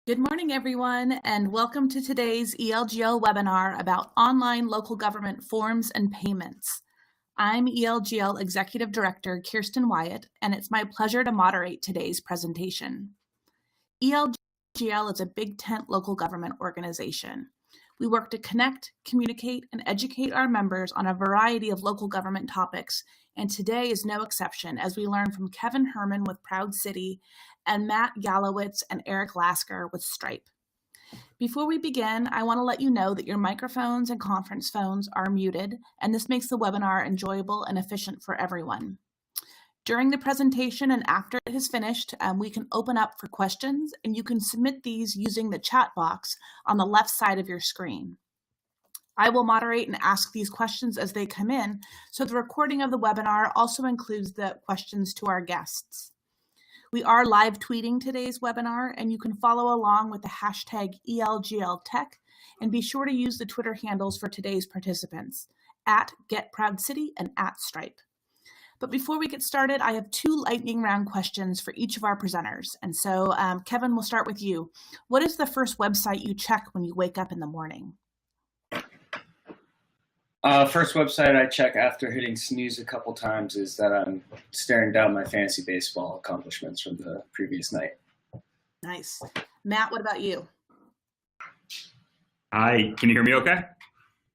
Good morning, everyone, and welcome to today's ELGL webinar about online local government forms and payments. I'm ELGL Executive Director Kirsten Wyatt, and it's my pleasure to moderate today's presentation. ELGL is a Big Tent local government organization. We work to connect, communicate, and educate our members on a variety of local government topics, and today is no exception as we learn from Kevin Herman with ProudCity and Matt Gallowitz and Eric Lasker with Stripe. Before we begin, I want to let you know that your microphones and conference phones are muted, and this makes the webinar enjoyable and efficient for everyone. During the presentation and after it is finished, we can open up for questions, and you can submit these using the chat box on the left side of your screen. I will moderate and ask these questions as they come in, so the recording of the webinar also includes the questions to our guests. We are live tweeting today's webinar, and you can follow along with the hashtag ELGLTech, and be sure to use the Twitter handles for today's participants, @GetProudCity and @Stripe. But before we get started, I have two lightning round questions for each of our presenters. And so, Kevin, we'll start with you. What is the first website you check when you wake up in the morning? First website I check after hitting snooze a couple times is that I'm staring down my fantasy baseball accomplishments from the previous night. Nice. Matt, what about you? Hi, can you hear me okay?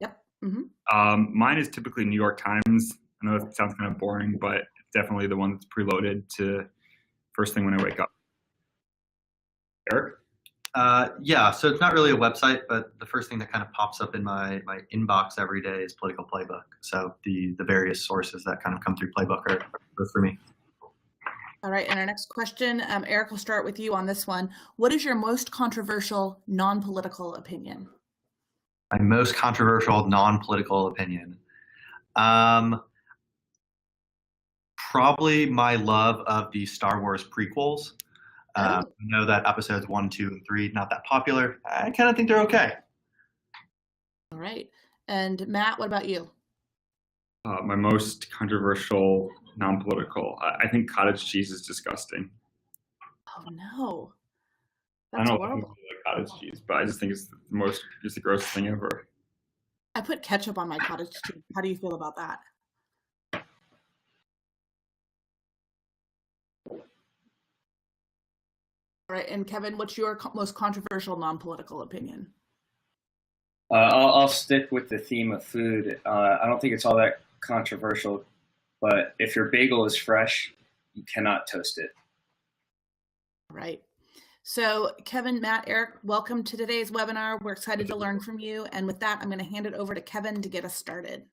Yep. Mm-hmm. Mine is typically New York Times. I know that sounds kind of boring, but it's definitely the one that's preloaded to first thing when I wake up. Eric? Yeah, so it's not really a website, but the first thing that kind of pops up in my inbox every day is Political Playbook. So the various sources that kind of come through Playbook are for me. All right, and our next question, Eric, will start with you on this one. What is your most controversial non-political opinion? My most controversial non-political opinion? Probably my love of the Star Wars prequels. I know that episodes 1, 2, and 3 not that popular. I kind of think they're okay. All right. And Matt, what about you? My most controversial non-political. I think cottage cheese is disgusting. Oh no. I That's don't know horrible. if I like cottage cheese, but I just think it's the grossest thing ever. I put ketchup on my cottage cheese. How do you feel about that? All right, and Kevin, what's your most controversial non-political opinion? I'll stick with the theme of food. I don't think it's all that controversial, but if your bagel is fresh, you cannot toast it. All right. So Kevin, Matt, Eric, welcome to today's webinar. We're excited to learn from you. And with that, I'm going to hand it over to Kevin to get us started.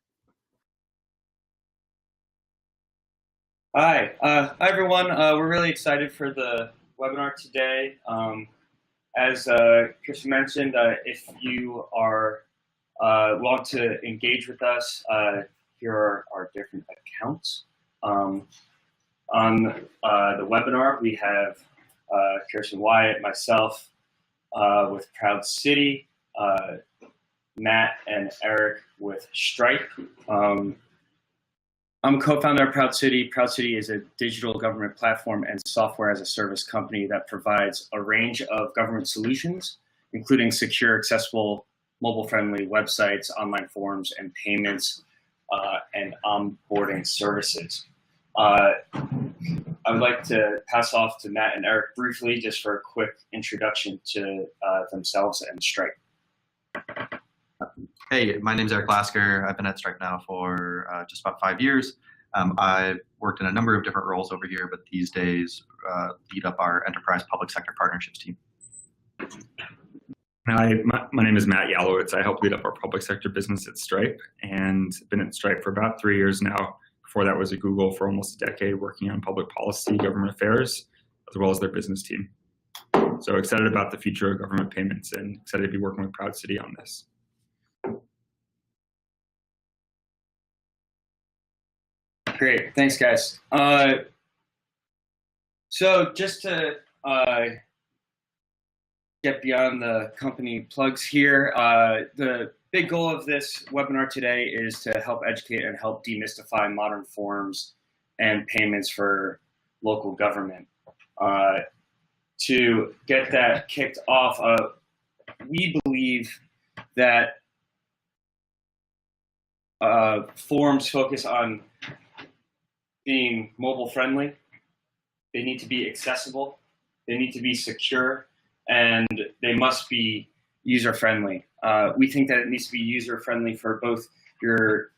Hi everyone. We're really excited for the webinar today. As Kirsten mentioned, if you are want to engage with us, here are our different accounts. On the webinar, we have Kirsten Wyatt, myself with ProudCity, Matt and Eric with Stripe. I'm a co-founder of ProudCity. ProudCity is a digital government platform and software as a service company that provides a range of government solutions, including secure, accessible, mobile-friendly websites, online forms, and payments, and onboarding services. I would like to pass off to Matt and Eric briefly just for a quick introduction to themselves and Stripe. Hey, my name is Eric Lasker. I've been at Stripe now for just about 5 years. I've worked in a number of different roles over here, but these days lead up our enterprise public sector partnerships team. Hi, my name is Matt Gallowitz. I help lead up our public sector business at Stripe, and been at Stripe for about 3 years now. Before that was at Google for almost a decade, working on public policy, government affairs, as well as their business team. So excited about the future of government payments and excited to be working with ProudCity on this. Great, thanks guys. So just to get beyond the company plugs here, the big goal of this webinar today is to help educate and help demystify modern forms and payments for local government. to get that kicked off, we believe that forms focus on being mobile friendly. They need to be accessible. They need to be secure, and they must be user friendly. We think that it needs to be user friendly for both your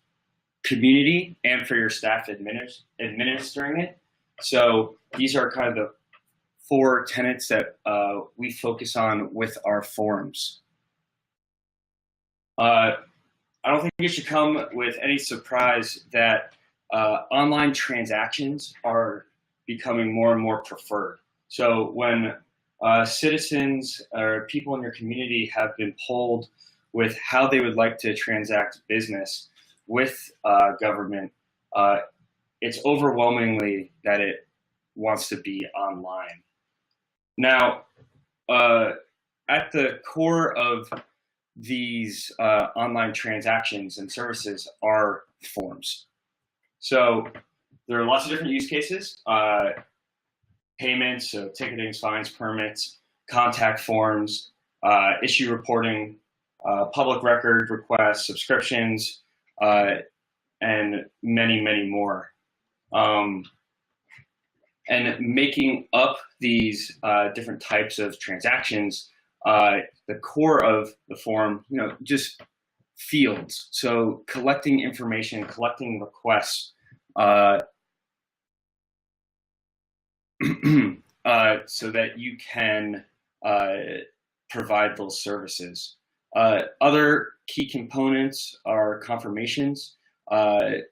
community and for your staff administering it. So these are kind of the 4 tenets that we focus on with our forms. I don't think it should come with any surprise that online transactions are becoming more and more preferred. So when citizens or people in your community have been polled with how they would like to transact business with government, it's overwhelmingly that it wants to be online. Now, at the core of these online transactions and services are forms. So there are lots of different use cases. Payments, so ticketing, fines, permits, contact forms, issue reporting, public record requests, subscriptions, and many, many more. And making up these different types of transactions, the core of the form, just fields. So collecting information, collecting requests, so that you can provide those services. Other key components are confirmations. The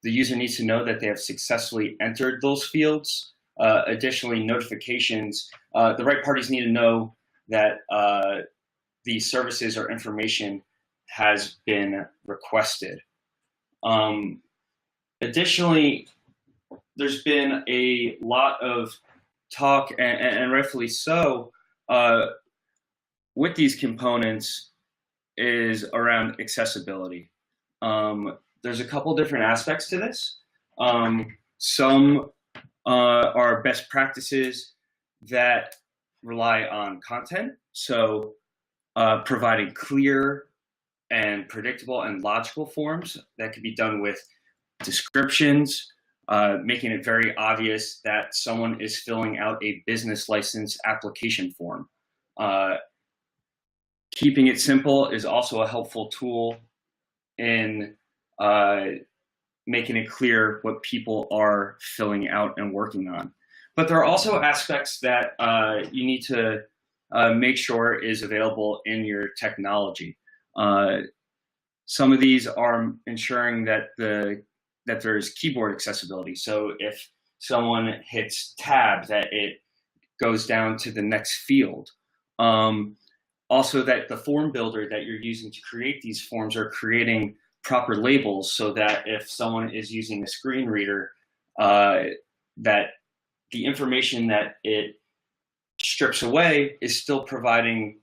user needs to know that they have successfully entered those fields. Additionally, notifications. The right parties need to know that the services or information has been requested. Additionally, there's been a lot of talk, and rightfully so, with these components is around accessibility. There's a couple different aspects to this. Some are best practices that rely on content. So providing clear and predictable and logical forms that could be done with descriptions, making it very obvious that someone is filling out a business license application form. Keeping it simple is also a helpful tool in making it clear what people are filling out and working on. But there are also aspects that you need to make sure is available in your technology. Some of these are ensuring that there's keyboard accessibility. So if someone hits tab, that it goes down to the next field. Also that the form builder that you're using to create these forms are creating proper labels so that if someone is using a screen reader, that the information that it strips away is still providing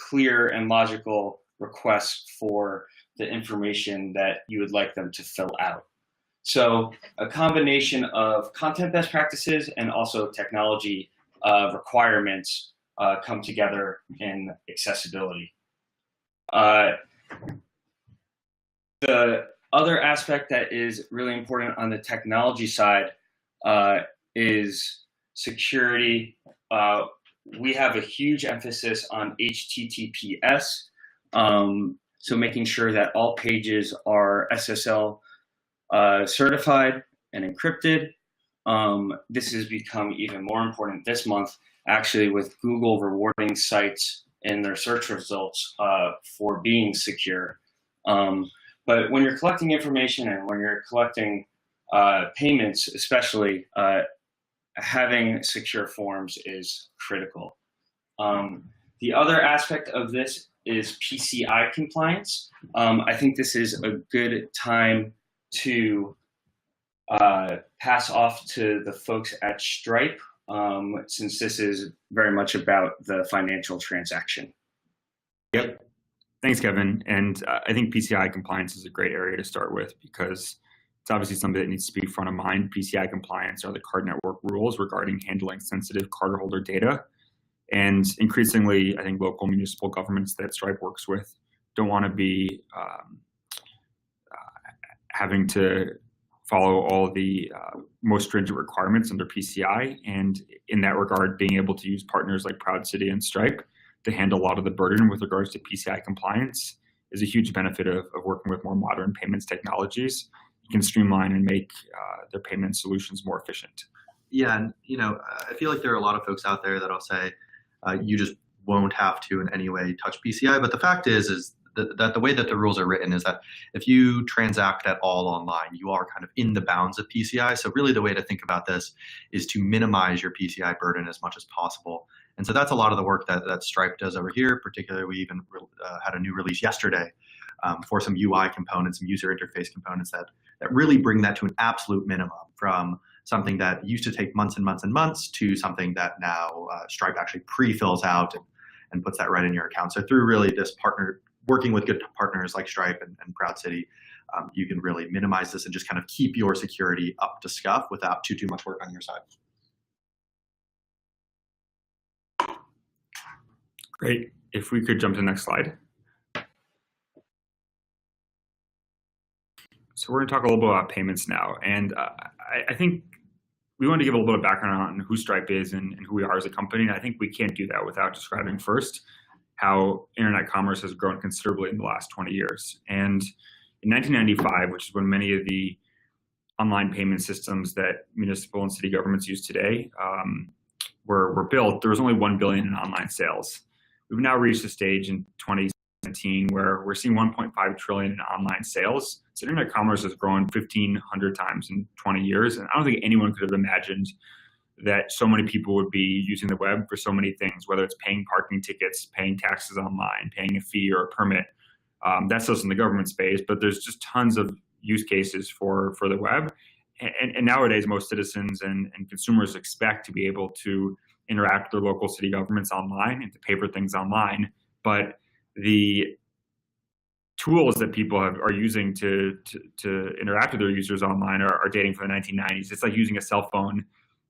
clear and logical requests for the information that you would like them to fill out. So a combination of content best practices and also technology requirements come together in accessibility. The other aspect that is really important on the technology side is security. We have a huge emphasis on HTTPS, so making sure that all pages are SSL certified and encrypted. This has become even more important this month, actually, with Google rewarding sites in their search results for being secure. But when you're collecting information and when you're collecting payments, especially, having secure forms is critical. The other aspect of this is PCI compliance. I think this is a good time to pass off to the folks at Stripe, since this is very much about the financial transaction. Yep. Thanks, Kevin. And I think PCI compliance is a great area to start with because it's obviously something that needs to be front of mind. PCI compliance are the card network rules regarding handling sensitive cardholder data. And increasingly, I think local municipal governments that Stripe works with don't want to be having to follow all the most stringent requirements under PCI. And in that regard, being able to use partners like ProudCity and Stripe to handle a lot of the burden with regards to PCI compliance is a huge benefit of working with more modern payments technologies. You can streamline and make their payment solutions more efficient. Yeah, and I feel like there are a lot of folks out there that'll say you just won't have to in any way touch PCI. But the fact is that the way that the rules are written is that if you transact at all online, you are kind of in the bounds of PCI. So really the way to think about this is to minimize your PCI burden as much as possible. And so that's a lot of the work that Stripe does over here. Particularly, we even had a new release yesterday for some UI components, some user interface components that really bring that to an absolute minimum, from something that used to take months and months and months to something that now Stripe actually pre-fills out and puts that right in your account. So through really this working with good partners like Stripe and ProudCity, you can really minimize this and just kind of keep your security up to scuff without too much work on your side. Great. If we could jump to the next slide. So we're going to talk a little bit about payments now. And I think we want to give a little bit of background on who Stripe is and who we are as a company. And I think we can't do that without describing first how internet commerce has grown considerably in the last 20 years. And in 1995, which is when many of the online payment systems that municipal and city governments use today were built, there was only 1 billion in online sales. We've now reached a stage in 2017 where we're seeing 1.5 trillion in online sales. So internet commerce has grown 1,500 times in 20 years. And I don't think anyone could have imagined that so many people would be using the web for so many things, whether it's paying parking tickets, paying taxes online, paying a fee or a permit. That's just in the government space, but there's just tons of use cases for the web. And nowadays, most citizens and consumers expect to be able to interact with their local city governments online and to pay for things online. But the tools that people are using to interact with their users online are dating from the 1990s. It's like using a cell phone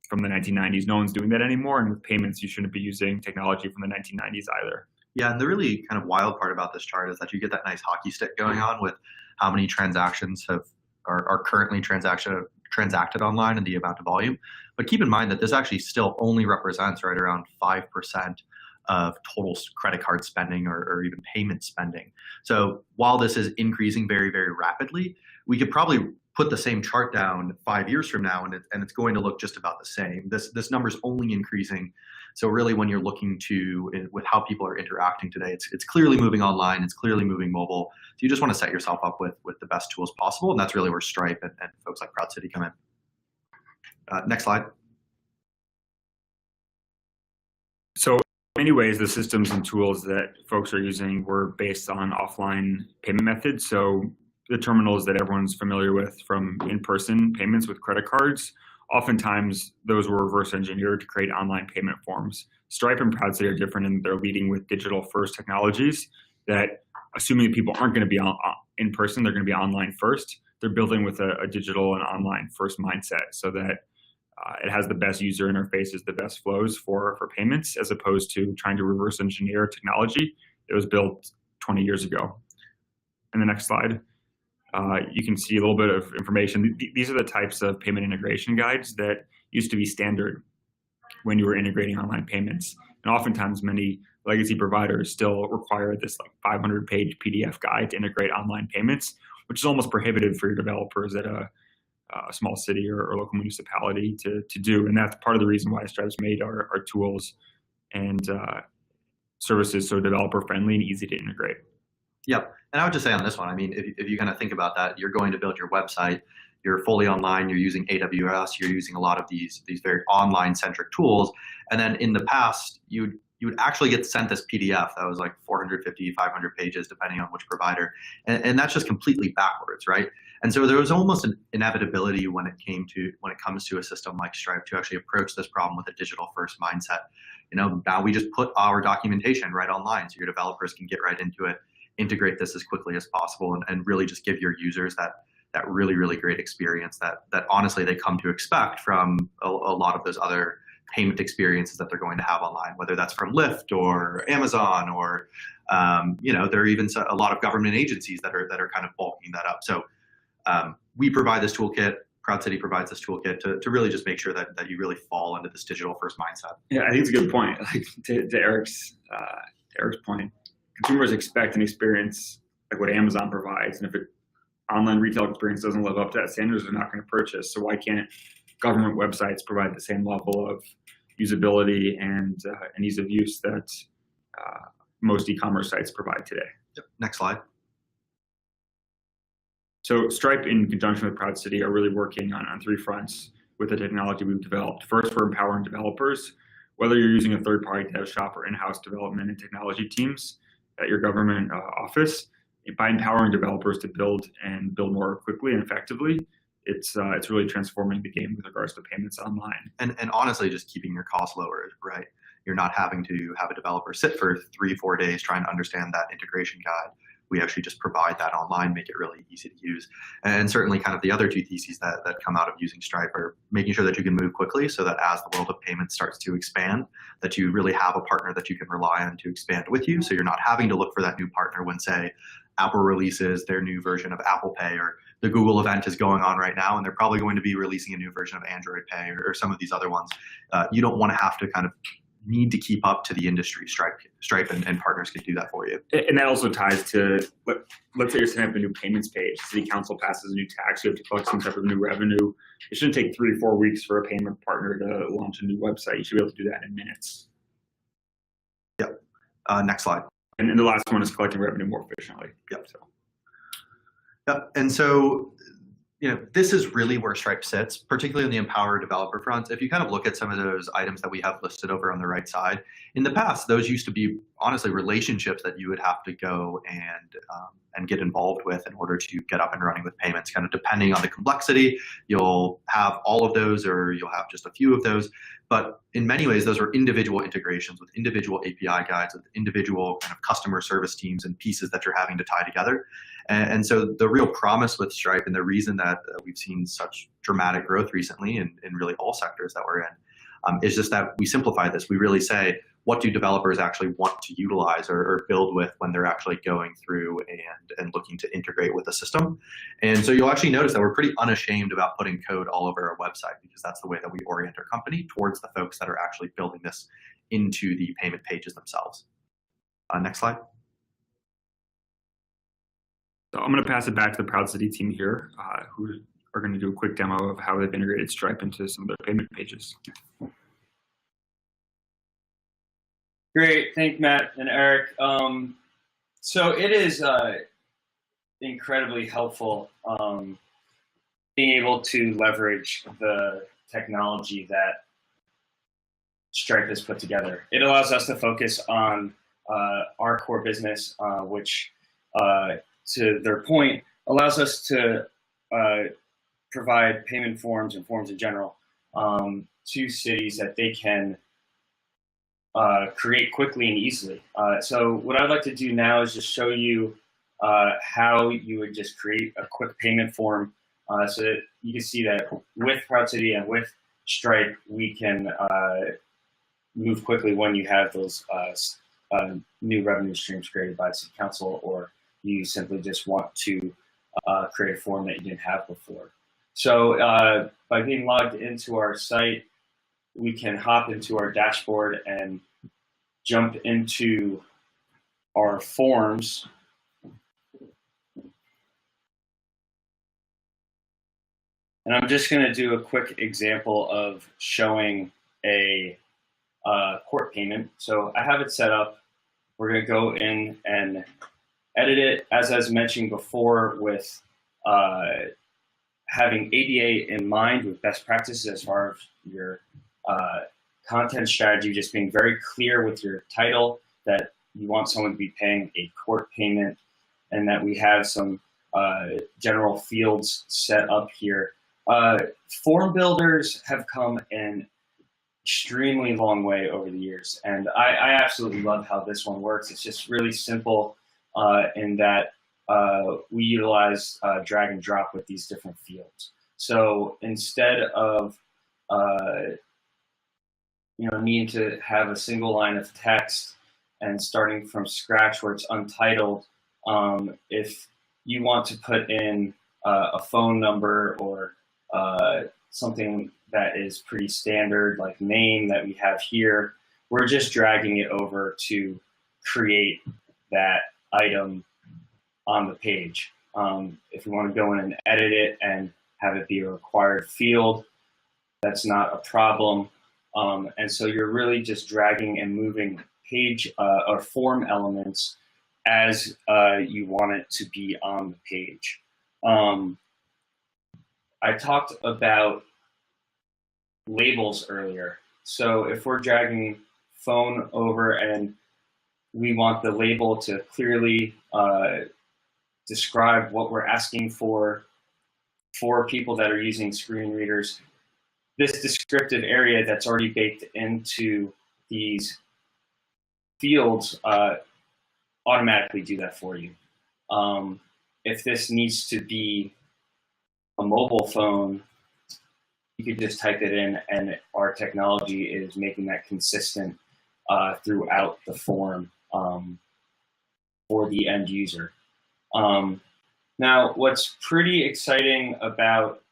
from the 1990s. No one's doing that anymore. And with payments, you shouldn't be using technology from the 1990s either. Yeah, and the really kind of wild part about this chart is that you get that nice hockey stick going on with how many transactions are currently transacted online and the amount of volume. But keep in mind that this actually still only represents right around 5% of total credit card spending or even payment spending. So while this is increasing very, very rapidly, we could probably put the same chart down 5 years from now and it's going to look just about the same. This number is only increasing. So really when you're looking with how people are interacting today, it's clearly moving online, it's clearly moving mobile. So you just want to set yourself up with the best tools possible. And that's really where Stripe and folks like ProudCity come in. Next slide. So in many ways, the systems and tools that folks are using were based on offline payment methods. So the terminals that everyone's familiar with from in-person payments with credit cards, oftentimes those were reverse engineered to create online payment forms. Stripe and ProudCity are different in they're leading with digital first technologies that, assuming that people aren't going to be in person, they're going to be online first. They're building with a digital and online first mindset so that it has the best user interfaces, the best flows for payments, as opposed to trying to reverse engineer technology that was built 20 years ago. And the next slide. You can see a little bit of information. These are the types of payment integration guides that used to be standard when you were integrating online payments. And oftentimes many legacy providers still require this like 500-page PDF guide to integrate online payments, which is almost prohibitive for your developers at a small city or local municipality to do. And that's part of the reason why Stripe's made our tools and services so developer friendly and easy to integrate. Yep. And I would just say on this one, I mean, if you kind of think about that, you're going to build your website, you're fully online, you're using AWS, you're using a lot of these very online centric tools. And then in the past, you would actually get sent this PDF that was like 450, 500 pages, depending on which provider. And that's just completely backwards, right? And so there was almost an inevitability when it comes to a system like Stripe to actually approach this problem with a digital first mindset. Now we just put our documentation right online so your developers can get right into it, integrate this as quickly as possible, and really just give your users that really, really great experience that honestly they come to expect from a lot of those other payment experiences that they're going to have online, whether that's from Lyft or Amazon or there are even a lot of government agencies that are kind of bulking that up. So we provide this toolkit. ProudCity provides this toolkit to really just make sure that you really fall into this digital first mindset. Yeah, I think it's a good point. Like to Eric's point, consumers expect an experience like what Amazon provides, and if an online retail experience doesn't live up to that standards, they're not going to purchase. So why can't government websites provide the same level of usability and ease of use that most e-commerce sites provide today? Yep. Next slide. So Stripe, in conjunction with ProudCity, are really working on three fronts with the technology we've developed. First, we're empowering developers, whether you're using a third-party dev shop or in-house development and technology teams at your government office. By empowering developers to build more quickly and effectively, it's really transforming the game with regards to payments online. And honestly, just keeping your costs lower, right? You're not having to have a developer sit for 3-4 days trying to understand that integration guide. We actually just provide that online, make it really easy to use. And certainly kind of the other two theses that come out of using Stripe are making sure that you can move quickly so that as the world of payments starts to expand, that you really have a partner that you can rely on to expand with you. So you're not having to look for that new partner when, say, Apple releases their new version of Apple Pay, or the Google event is going on right now, and they're probably going to be releasing a new version of Android Pay or some of these other ones. You don't want to have to kind of need to keep up to the industry. Stripe and partners can do that for you. And that also ties to, let's say you're setting up a new payments page. City Council passes a new tax. You have to collect some type of new revenue. It shouldn't take 3 or 4 weeks for a payment partner to launch a new website. You should be able to do that in minutes. Yep. Next slide. And the last one is collecting revenue more efficiently. Yep. Yep. And so, this is really where Stripe sits, particularly on the empower developer front. If you kind of look at some of those items that we have listed over on the right side, in the past, those used to be honestly relationships that you would have to go and get involved with in order to get up and running with payments. Kind of depending on the complexity, you'll have all of those or you'll have just a few of those. But in many ways, those are individual integrations with individual API guides, with individual kind of customer service teams and pieces that you're having to tie together. And so the real promise with Stripe, and the reason that we've seen such dramatic growth recently in really all sectors that we're in, is just that we simplify this. We really say, what do developers actually want to utilize or build with when they're actually going through and looking to integrate with the system? And so you'll actually notice that we're pretty unashamed about putting code all over our website, because that's the way that we orient our company towards the folks that are actually building this into the payment pages themselves. Next slide. So I'm going to pass it back to the ProudCity team here, who are going to do a quick demo of how they've integrated Stripe into some of their payment pages. Great, thank Matt and Eric. So it is incredibly helpful being able to leverage the technology that Stripe has put together. It allows us to focus on our core business, which, to their point, allows us to provide payment forms and forms in general to cities that they can create quickly and easily. So what I'd like to do now is just show you how you would just create a quick payment form so that you can see that with ProudCity and with Stripe, we can move quickly when you have those new revenue streams created by the City Council, or you simply just want to create a form that you didn't have before. So by being logged into our site, we can hop into our dashboard and jump into our forms. And I'm just going to do a quick example of showing a court payment. So I have it set up. We're going to go in and edit it, as I was mentioning before, with having ADA in mind with best practices as far as your content strategy, just being very clear with your title that you want someone to be paying a court payment, and that we have some general fields set up here. Form builders have come an extremely long way over the years, and I absolutely love how this one works. It's just really simple in that we utilize drag and drop with these different fields. So instead of needing to have a single line of text and starting from scratch where it's untitled, if you want to put in a phone number or something that is pretty standard, like name that we have here, we're just dragging it over to create that item on the page. If you want to go in and edit it and have it be a required field, that's not a problem. And so you're really just dragging and moving page or form elements as you want it to be on the page. I talked about labels earlier. So if we're dragging phone over and we want the label to clearly describe what we're asking for people that are using screen readers, this descriptive area that's already baked into these fields automatically do that for you. If this needs to be a mobile phone, you could just type it in, and our technology is making that consistent throughout the form for the end user. Now, what's pretty exciting about,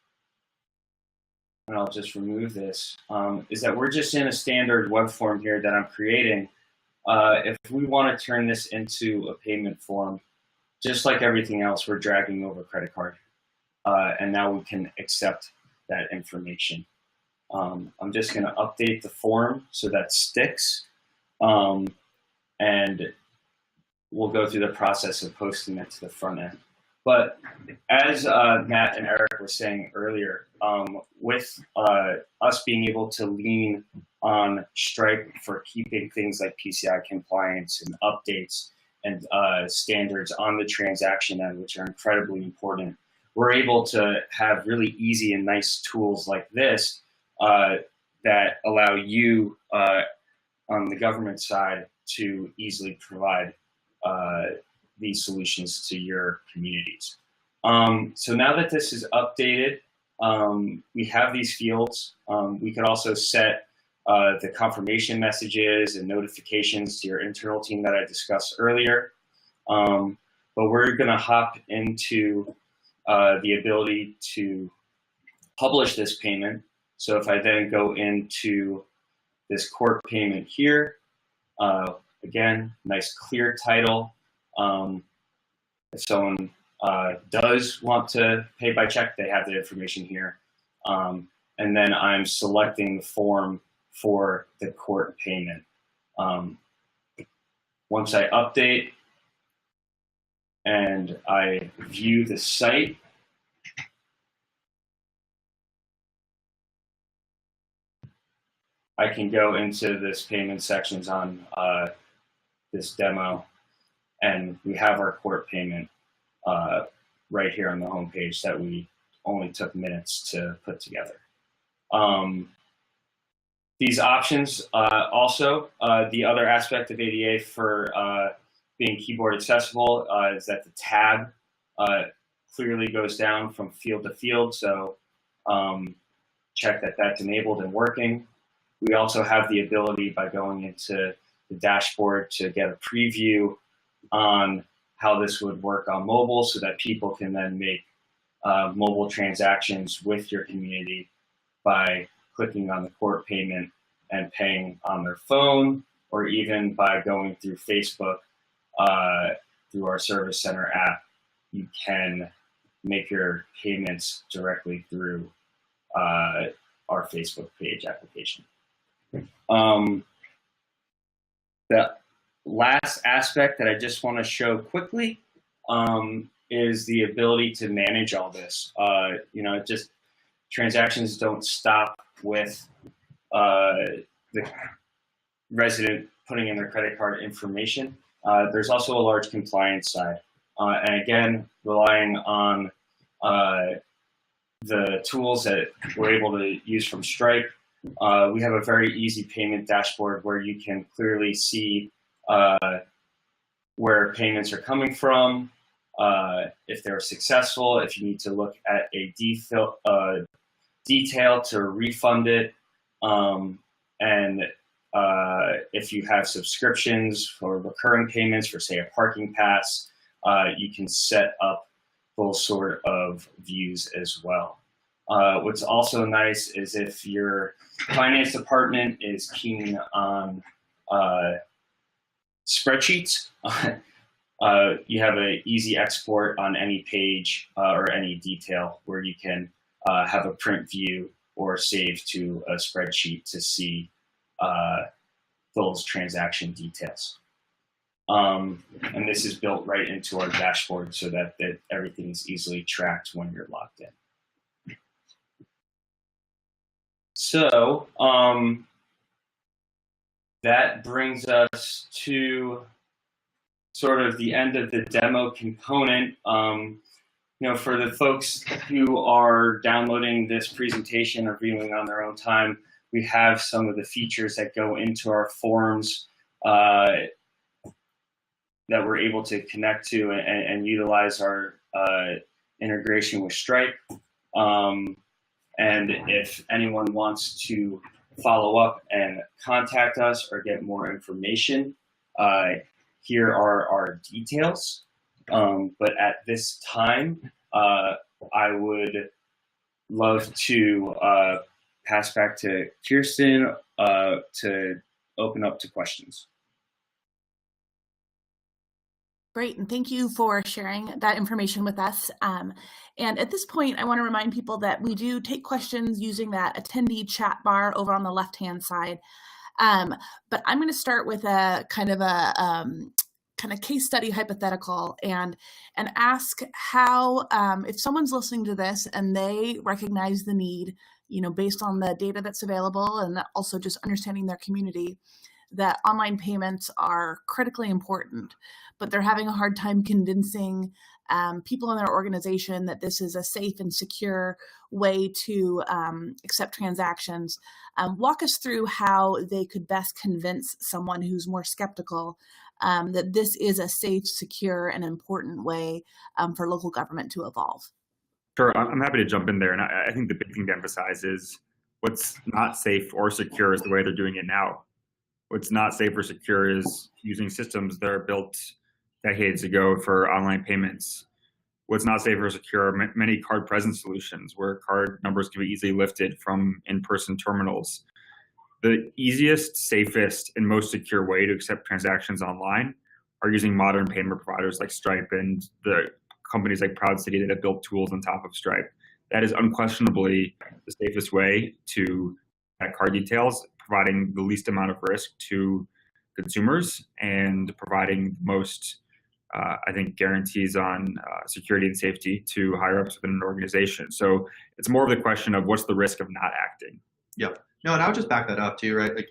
and I'll just remove this, is that we're just in a standard web form here that I'm creating. If we want to turn this into a payment form, just like everything else, we're dragging over credit card. And now we can accept that information. I'm just going to update the form so that sticks. And we'll go through the process of posting it to the front end. But as Matt and Eric were saying earlier, with us being able to lean on Stripe for keeping things like PCI compliance and updates and standards on the transaction end, which are incredibly important, we're able to have really easy and nice tools like this that allow you on the government side to easily provide these solutions to your communities. So now that this is updated, we have these fields. We could also set the confirmation messages and notifications to your internal team that I discussed earlier. But we're going to hop into the ability to publish this payment. So if I then go into this court payment here, again, nice clear title. If someone does want to pay by check, they have the information here. And then I'm selecting the form for the court payment. Once I update and I view the site, I can go into this payment sections on this demo, and we have our court payment right here on the home page that we only took minutes to put together. These options also, the other aspect of ADA for being keyboard accessible is that the tab clearly goes down from field to field, so check that that's enabled and working. We also have the ability by going into the dashboard to get a preview on how this would work on mobile so that people can then make mobile transactions with your community by clicking on the court payment and paying on their phone, or even by going through Facebook through our Service Center app. You can make your payments directly through our Facebook page application. The last aspect that I just want to show quickly is the ability to manage all this. Just transactions don't stop with the resident putting in their credit card information. There's also a large compliance side. And again, relying on the tools that we're able to use from Stripe, we have a very easy payment dashboard where you can clearly see where payments are coming from, if they're successful, if you need to look at a detail to refund it, and if you have subscriptions for recurring payments for, say, a parking pass, you can set up those sort of views as well. What's also nice is if your finance department is keen on spreadsheets, you have an easy export on any page or any detail where you can have a print view or save to a spreadsheet to see those transaction details. And this is built right into our dashboard so that everything is easily tracked when you're logged in. So that brings us to sort of the end of the demo component. For the folks who are downloading this presentation or viewing on their own time, we have some of the features that go into our forms that we're able to connect to and utilize our integration with Stripe. And if anyone wants to follow up and contact us or get more information, here are our details. But at this time, I would love to pass back to Kirsten to open up to questions. Great, and thank you for sharing that information with us. And at this point, I want to remind people that we do take questions using that attendee chat bar over on the left-hand side. But I'm going to start with a kind of case study hypothetical and ask how, if someone's listening to this and they recognize the need, based on the data that's available and also just understanding their community, that online payments are critically important, but they're having a hard time convincing people in their organization that this is a safe and secure way to accept transactions. Walk us through how they could best convince someone who's more skeptical that this is a safe, secure, and important way for local government to evolve. Sure, I'm happy to jump in there. And I think the big thing to emphasize is what's not safe or secure is the way they're doing it now. What's not safe or secure is using systems that are built decades ago for online payments. What's not safe or secure are many card-present solutions where card numbers can be easily lifted from in-person terminals. The easiest, safest, and most secure way to accept transactions online are using modern payment providers like Stripe and the companies like ProudCity that have built tools on top of Stripe. That is unquestionably the safest way to get card details, providing the least amount of risk to consumers and providing the most, I think, guarantees on security and safety to higher ups within an organization. So it's more of the question of what's the risk of not acting. Yeah. No, and I would just back that up too, right? Like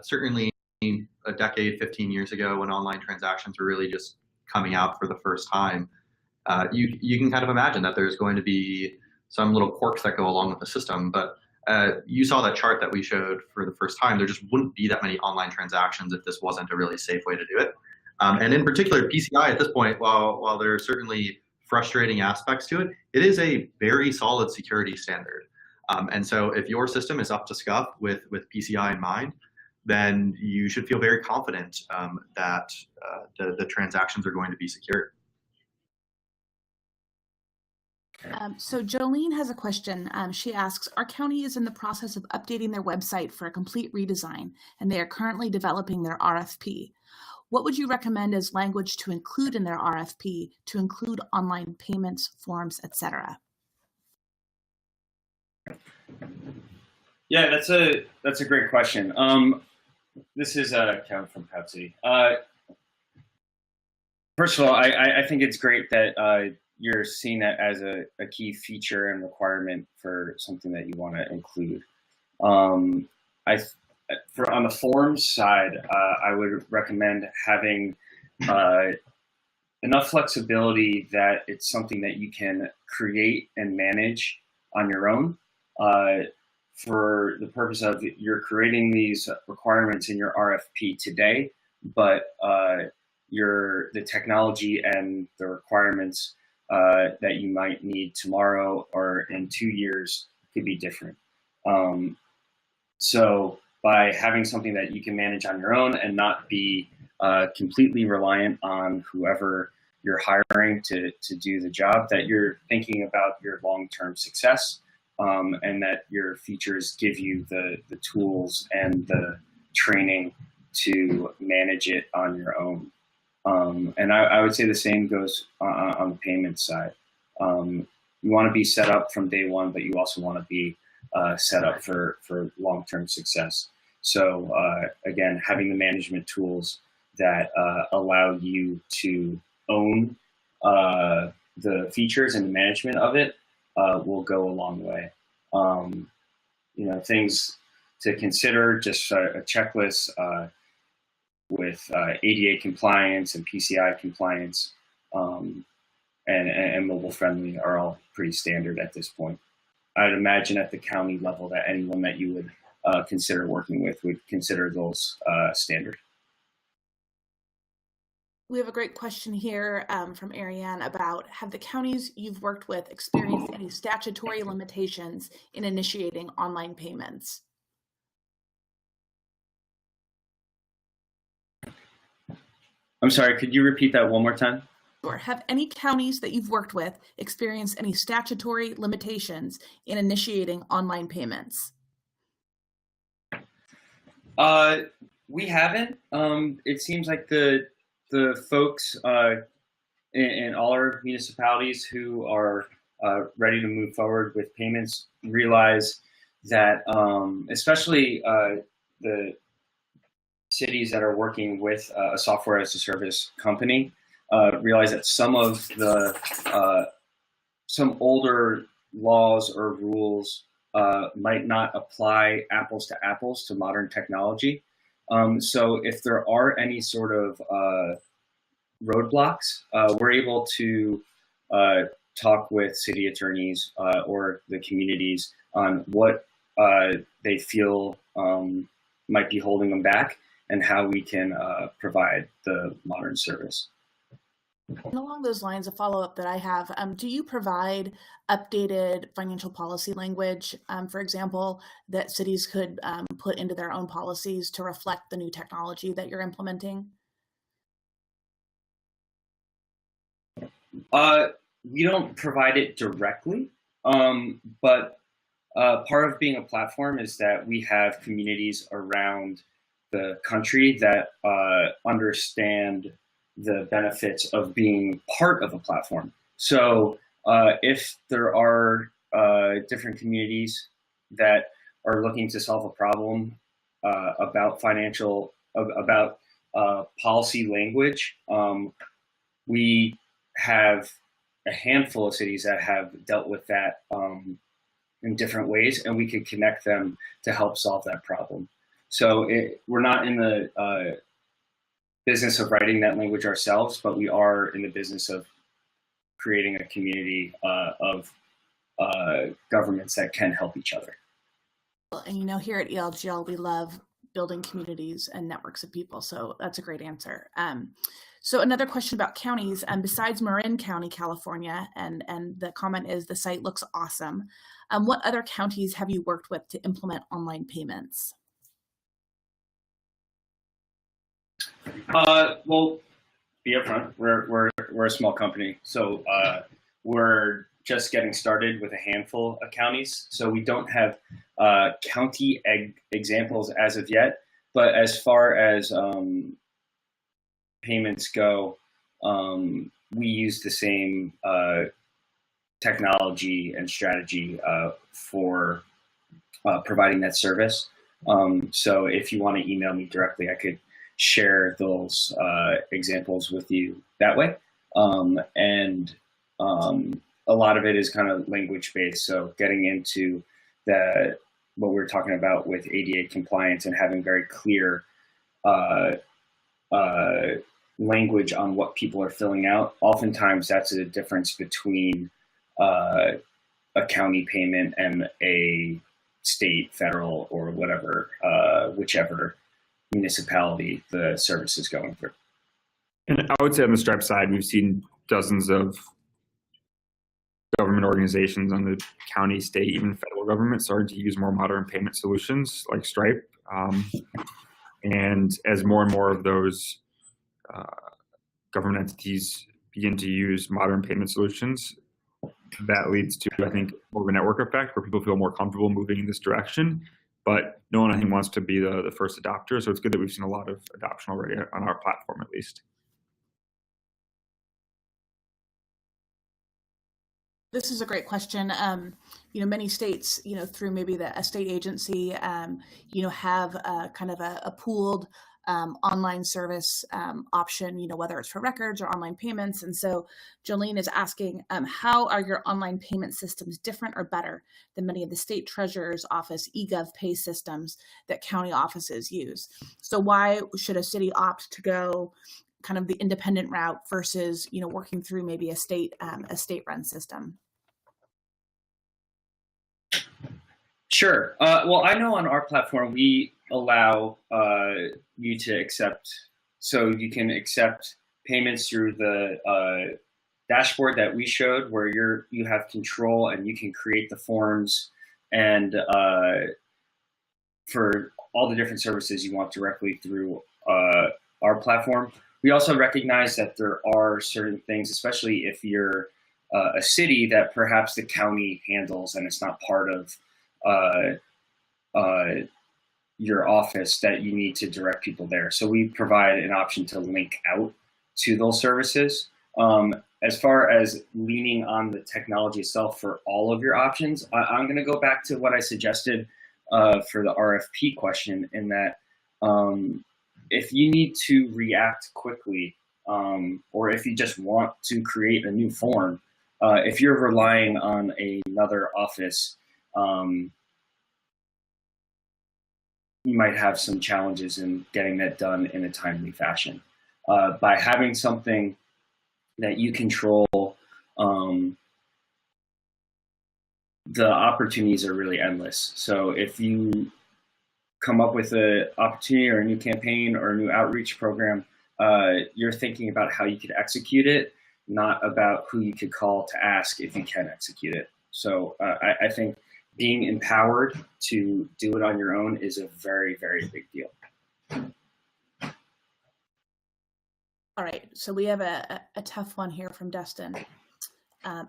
certainly a decade, 15 years ago when online transactions were really just coming out for the first time, you can kind of imagine that there's going to be some little quirks that go along with the system. But you saw that chart that we showed for the first time. There just wouldn't be that many online transactions if this wasn't a really safe way to do it. And in particular, PCI at this point, while there are certainly frustrating aspects to it, it is a very solid security standard. And so if your system is up to scuff with PCI in mind, then you should feel very confident that the transactions are going to be secure. So Jolene has a question. She asks, our county is in the process of updating their website for a complete redesign, and they are currently developing their RFP. What would you recommend as language to include in their RFP to include online payments, forms, etc.? Yeah, that's a great question. This is Kevin from ProudCity. First of all, I think it's great that you're seeing that as a key feature and requirement for something that you want to include. On the forms side, I would recommend having enough flexibility that it's something that you can create and manage on your own. For the purpose of you're creating these requirements in your RFP today, but the technology and the requirements that you might need tomorrow or in 2 years could be different. So by having something that you can manage on your own and not be completely reliant on whoever you're hiring to do the job, that you're thinking about your long-term success, and that your features give you the tools and the training to manage it on your own. And I would say the same goes on the payment side. You want to be set up from day one, but you also want to be set up for long-term success. So again, having the management tools that allow you to own the features and the management of it will go a long way. Things to consider, just a checklist with ADA compliance and PCI compliance and mobile friendly are all pretty standard at this point. I'd imagine at the county level that anyone that you would consider working with would consider those standard. We have a great question here from Ariane about, have the counties you've worked with experienced any statutory limitations in initiating online payments? I'm sorry, could you repeat that one more time? Sure. Have any counties that you've worked with experienced any statutory limitations in initiating online payments? We haven't. It seems like the folks in all our municipalities who are ready to move forward with payments realize that, especially the cities that are working with a software as a service company, realize that some of the some older laws or rules might not apply apples to apples to modern technology. So if there are any sort of roadblocks, we're able to talk with city attorneys or the communities on what they feel might be holding them back and how we can provide the modern service. And along those lines, a follow-up that I have, do you provide updated financial policy language, for example, that cities could put into their own policies to reflect the new technology that you're implementing? We don't provide it directly, but part of being a platform is that we have communities around the country that understand the benefits of being part of a platform. So if there are different communities that are looking to solve a problem about policy language, we have a handful of cities that have dealt with that in different ways, and we could connect them to help solve that problem. So we're not in the business of writing that language ourselves, but we are in the business of creating a community of governments that can help each other. And here at ELGL, we love building communities and networks of people, so that's a great answer. So another question about counties, besides Marin County, California, and the comment is the site looks awesome. What other counties have you worked with to implement online payments? Well, be upfront. We're a small company, so we're just getting started with a handful of counties. So we don't have county examples as of yet. But as far as payments go, we use the same technology and strategy for providing that service. So if you want to email me directly, I could share those examples with you that way. And a lot of it is kind of language based. So getting into what we were talking about with ADA compliance and having very clear language on what people are filling out. Oftentimes that's a difference between a county payment and a state, federal, or whatever, whichever municipality the service is going through. And I would say on the Stripe side, we've seen dozens of government organizations on the county, state, even federal government starting to use more modern payment solutions like Stripe. And as more and more of those government entities begin to use modern payment solutions, that leads to, I think, more of a network effect where people feel more comfortable moving in this direction. But no one, I think, wants to be the first adopter. So it's good that we've seen a lot of adoption already on our platform, at least. This is a great question. Many states, through maybe a state agency, have kind of a pooled online service option, whether it's for records or online payments. And so Jolene is asking, how are your online payment systems different or better than many of the state treasurer's office eGov pay systems that county offices use? So why should a city opt to go kind of the independent route versus, working through maybe a state-run system? Sure. Well, I know on our platform, we allow you to accept, so you can accept payments through the dashboard that we showed, where you have control and you can create the forms and for all the different services you want directly through our platform. We also recognize that there are certain things, especially if you're a city, that perhaps the county handles and it's not part of your office, that you need to direct people there. So we provide an option to link out to those services. As far as leaning on the technology itself for all of your options, I'm going to go back to what I suggested for the RFP question, in that if you need to react quickly, or if you just want to create a new form, if you're relying on another office, you might have some challenges in getting that done in a timely fashion. By having something that you control, the opportunities are really endless. So if you come up with an opportunity or a new campaign or a new outreach program, you're thinking about how you could execute it, not about who you could call to ask if you can execute it. So I think being empowered to do it on your own is a very, very big deal. All right, so we have a tough one here from Destin.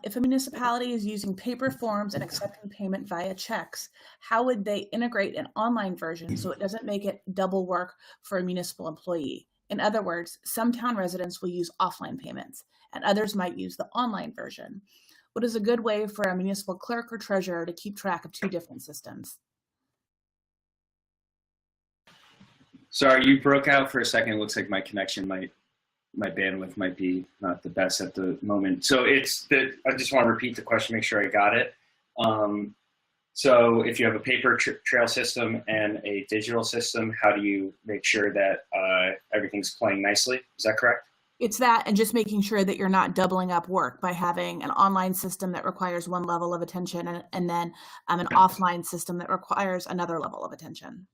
If a municipality is using paper forms and accepting payment via checks, how would they integrate an online version so it doesn't make it double work for a municipal employee? In other words, some town residents will use offline payments and others might use the online version. What is a good way for a municipal clerk or treasurer to keep track of two different systems? Sorry, you broke out for a second. It looks like my connection my bandwidth might be not the best at the moment. So I just want to repeat the question, make sure I got it. So if you have a paper trail system and a digital system, how do you make sure that everything's playing nicely? Is that correct? It's that, and just making sure that you're not doubling up work by having an online system that requires one level of attention and then an offline system that requires another level of attention.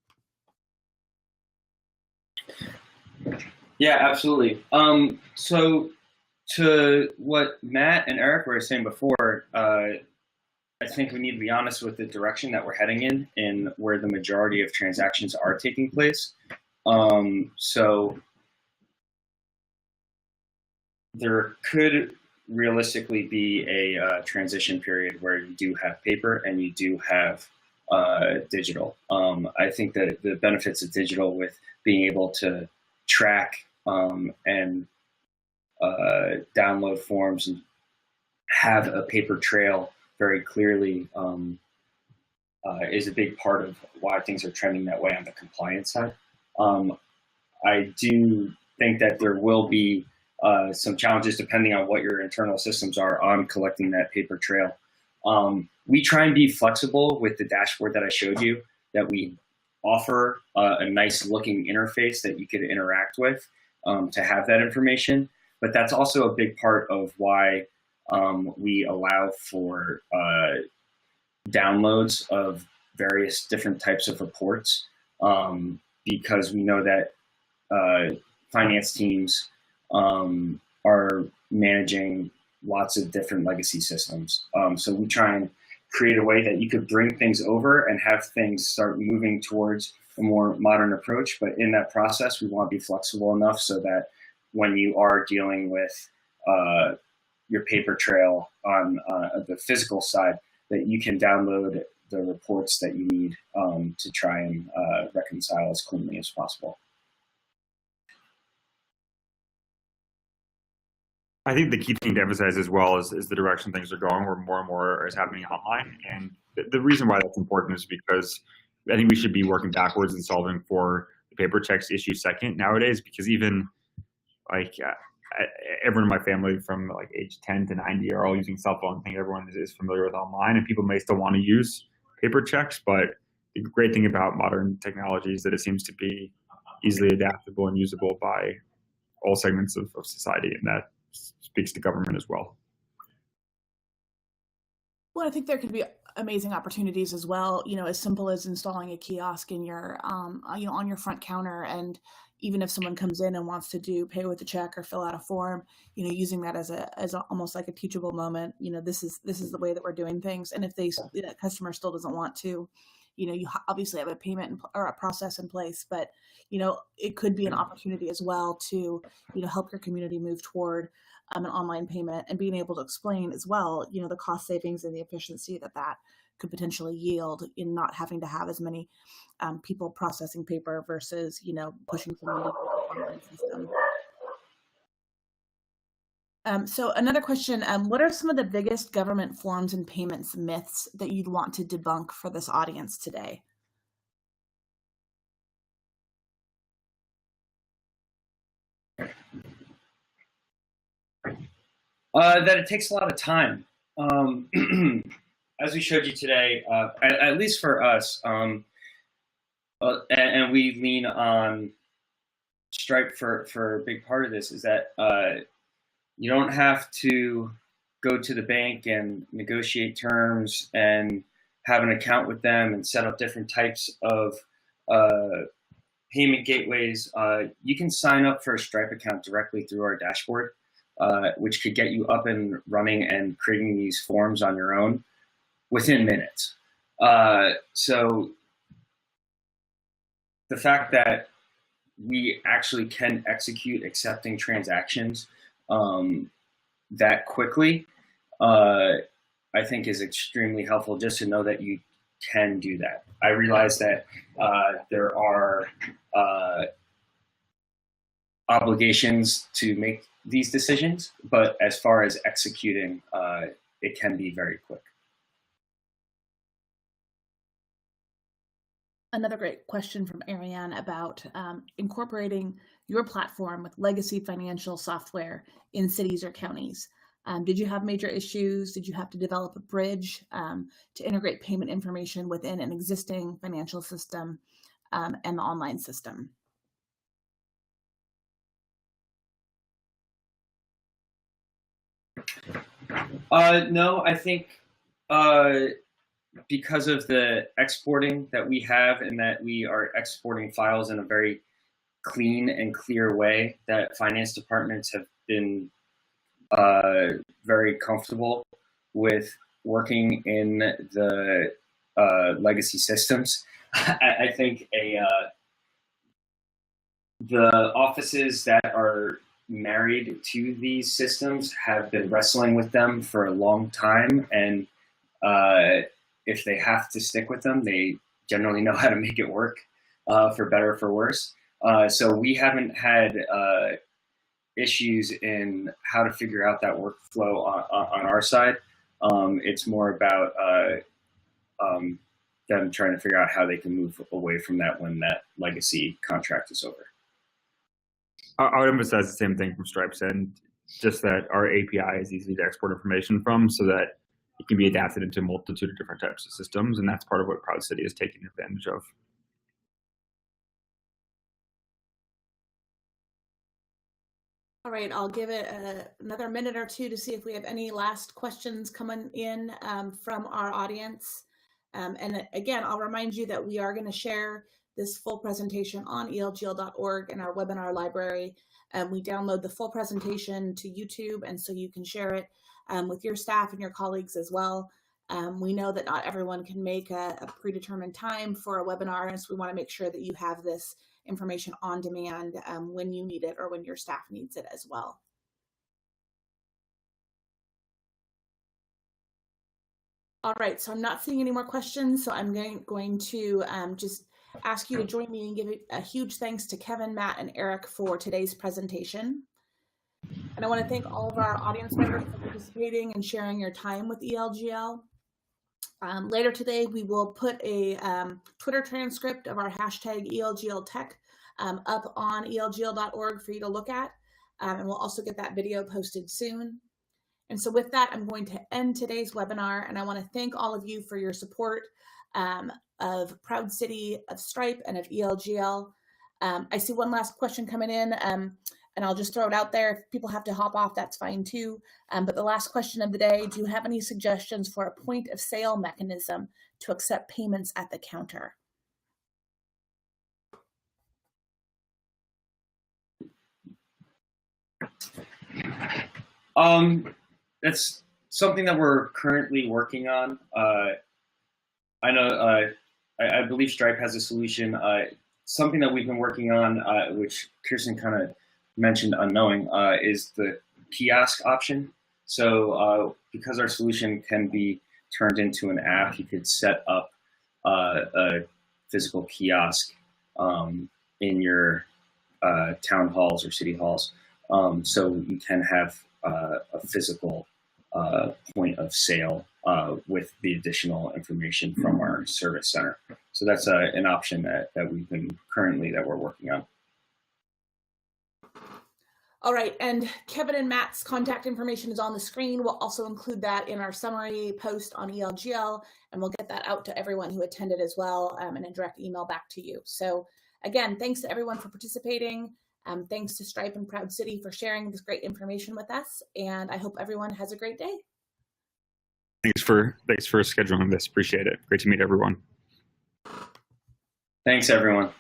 Yeah, absolutely. So to what Matt and Eric were saying before, I think we need to be honest with the direction that we're heading in where the majority of transactions are taking place. So there could realistically be a transition period where you do have paper and you do have digital. I think that the benefits of digital, with being able to track and download forms and have a paper trail very clearly, is a big part of why things are trending that way on the compliance side. I do think that there will be some challenges depending on what your internal systems are on collecting that paper trail. We try and be flexible with the dashboard that I showed you, that we offer a nice looking interface that you could interact with to have that information. But that's also a big part of why we allow for downloads of various different types of reports, because we know that finance teams are managing lots of different legacy systems. So we try and create a way that you could bring things over and have things start moving towards a more modern approach. But in that process, we want to be flexible enough so that when you are dealing with your paper trail on the physical side, that you can download the reports that you need to try and reconcile as cleanly as possible. I think the key thing to emphasize as well is the direction things are going, where more and more is happening online. And the reason why that's important is because I think we should be working backwards and solving for the paper checks issue second nowadays, because even like everyone in my family from like age 10 to 90 are all using cell phones. I think everyone is familiar with online, and people may still want to use paper checks, but the great thing about modern technology is that it seems to be easily adaptable and usable by all segments of society, and that speaks to government as well. Well, I think there could be amazing opportunities as well, as simple as installing a kiosk in your, on your front counter. And even if someone comes in and wants to pay with a check or fill out a form, using that as almost like a teachable moment, this is the way that we're doing things. And if the customer still doesn't want to, you obviously have a payment or a process in place, but, it could be an opportunity as well to, help your community move toward an online payment, and being able to explain as well, the cost savings and the efficiency that could potentially yield in not having to have as many people processing paper versus, pushing someone to the online system. So another question, what are some of the biggest government forms and payments myths that you'd want to debunk for this audience today? That it takes a lot of time. As we showed you today, at least for us, and we lean on Stripe for a big part of this, is that you don't have to go to the bank and negotiate terms and have an account with them and set up different types of payment gateways. You can sign up for a Stripe account directly through our dashboard, which could get you up and running and creating these forms on your own within minutes. So the fact that we actually can execute accepting transactions that quickly, I think is extremely helpful, just to know that you can do that. I realize that there are obligations to make these decisions, but as far as executing, it can be very quick. Another great question from Ariane about incorporating your platform with legacy financial software in cities or counties. Did you have major issues? Did you have to develop a bridge to integrate payment information within an existing financial system and the online system? No, I think because of the exporting that we have, and that we are exporting files in a very clean and clear way, that finance departments have been very comfortable with working in the legacy systems. I think the offices that are married to these systems have been wrestling with them for a long time, and if they have to stick with them, they generally know how to make it work, for better or for worse. So we haven't had issues in how to figure out that workflow on our side. It's more about them trying to figure out how they can move away from that when that legacy contract is over. I would emphasize the same thing from Stripe's end, just that our API is easy to export information from, so that it can be adapted into a multitude of different types of systems, and that's part of what ProudCity is taking advantage of. All right, I'll give it another minute or two to see if we have any last questions coming in from our audience. And again, I'll remind you that we are going to share this full presentation on elgl.org in our webinar library. We download the full presentation to YouTube, and so you can share it with your staff and your colleagues as well. We know that not everyone can make a predetermined time for a webinar, and so we want to make sure that you have this information on demand when you need it or when your staff needs it as well. All right, so I'm not seeing any more questions, so I'm going to just ask you to join me and give a huge thanks to Kevin, Matt, and Eric for today's presentation. And I want to thank all of our audience members for participating and sharing your time with ELGL. Later today, we will put a Twitter transcript of our hashtag ELGLTech up on elgl.org for you to look at, and we'll also get that video posted soon. And so with that, I'm going to end today's webinar, and I want to thank all of you for your support of ProudCity, of Stripe, and of ELGL. I see one last question coming in, and I'll just throw it out there. If people have to hop off, that's fine too. But the last question of the day, do you have any suggestions for a point of sale mechanism to accept payments at the counter? That's something that we're currently working on. I know, I believe Stripe has a solution. Something that we've been working on, which Kirsten kind of mentioned unknowing, is the kiosk option. So because our solution can be turned into an app, you could set up a physical kiosk in your town halls or city halls. So you can have a physical point of sale with the additional information from our service center. So that's an option that we're working on. All right, and Kevin and Matt's contact information is on the screen. We'll also include that in our summary post on ELGL, and we'll get that out to everyone who attended as well in a direct email back to you. So again, thanks to everyone for participating. Thanks to Stripe and ProudCity for sharing this great information with us, and I hope everyone has a great day. Thanks for scheduling this. Appreciate it. Great to meet everyone. Thanks, everyone.